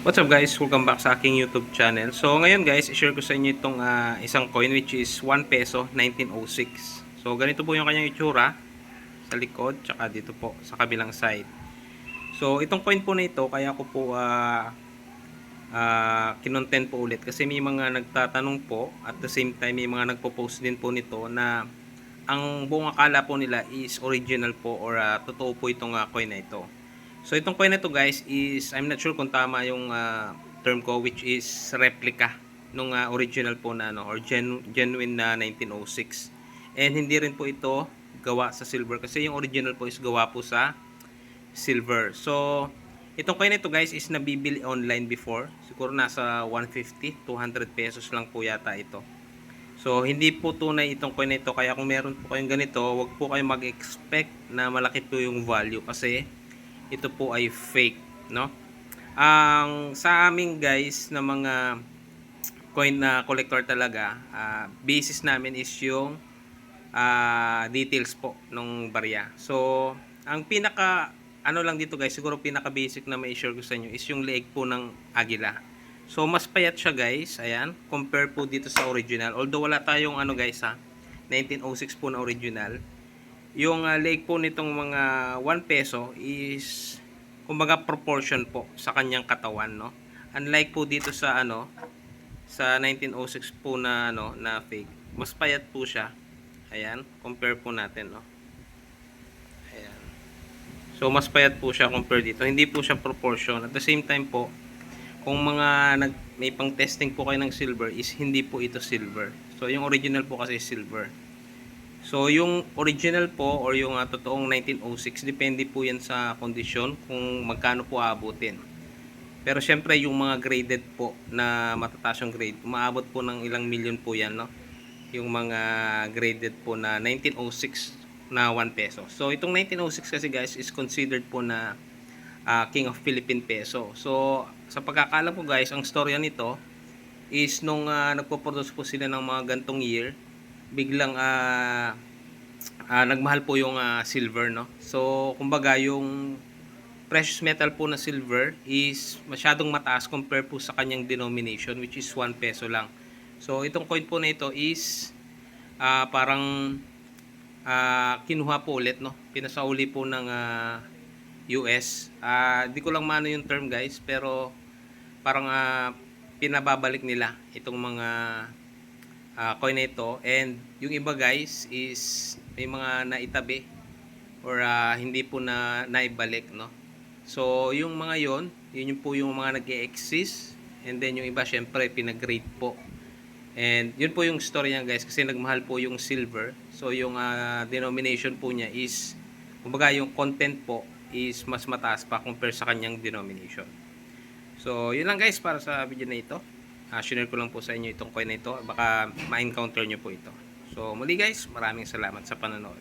What's up guys? Welcome back sa aking YouTube channel. So ngayon guys, i-share ko sa inyo itong isang coin which is 1 peso 1906. So ganito po yung kanyang itsura sa likod tsaka dito po sa kabilang side. So itong coin po na ito kaya ko po kinontent po ulit kasi may mga nagtatanong po at the same time may mga nagpo-post din po nito na ang buong akala po nila is original po or totoo po itong coin na ito. So itong coin na to guys is I'm not sure kung tama yung term ko, which is replica nung original po na or genuine na 1906. And hindi rin po ito gawa sa silver kasi yung original po is gawa po sa silver. So itong coin na ito guys is nabibili online before. Siguro nasa 150, 200 pesos lang po yata ito. So hindi po tunay itong coin na ito, kaya kung meron po kayong ganito, wag po kayong mag-expect na malaki po yung value kasi ito po ay fake, no? Ang sa amin guys na mga coin na collector talaga, basis namin is yung details po ng barya. So ang pinaka ano lang dito guys, siguro pinaka basic na mai-share ko sa inyo is yung leeg po ng agila. So mas payat siya guys, ayan, compare po dito sa original. Although wala tayong ano guys 1906 po na original. Yung leg po nitong mga 1 peso is kumbaga proportion po sa kanyang katawan, no? Unlike po dito sa sa 1906 po na na fake, mas payat po siya. Ayan, compare po natin, no? Ayan. So mas payat po siya compare dito. Hindi po siya proportion. At the same time po, kung may pang testing po kayo ng silver is hindi po ito silver. So yung original po kasi silver. So yung original po or yung totoong 1906, depende po yan sa kondisyon kung magkano po aabutin. Pero syempre yung mga graded po na matataas yung grade, umaabot po ng ilang million po yan, no? Yung mga graded po na 1906 na 1 peso. So itong 1906 kasi guys is considered po na King of Philippine Peso. So sa pagkakalam ko guys, ang storya nito is nung nagpo-produce po sila ng mga gantong year, biglang nagmahal po yung silver, no? So kumbaga yung precious metal po na silver is masyadong mataas compare po sa kanyang denomination, which is 1 peso lang. So itong coin po na ito is parang kinuha po ulit, no? Pinasauli po ng US. Di ko lang maano yung term guys, pero parang pinababalik nila itong mga coin na ito. And yung iba guys is may mga naitabi or hindi po na naibalik, no? So yung mga yun po yung mga nag-e-exist. And then yung iba syempre pinag-grade po. And yun po yung story niya guys, kasi nagmahal po yung silver. So yung denomination po niya is, kumbaga yung content po is mas mataas pa compare sa kanyang denomination. So yun lang guys para sa video na ito. Share ko lang po sa inyo itong coin na ito, baka ma-encounter nyo po ito. So muli guys, maraming salamat sa panonood.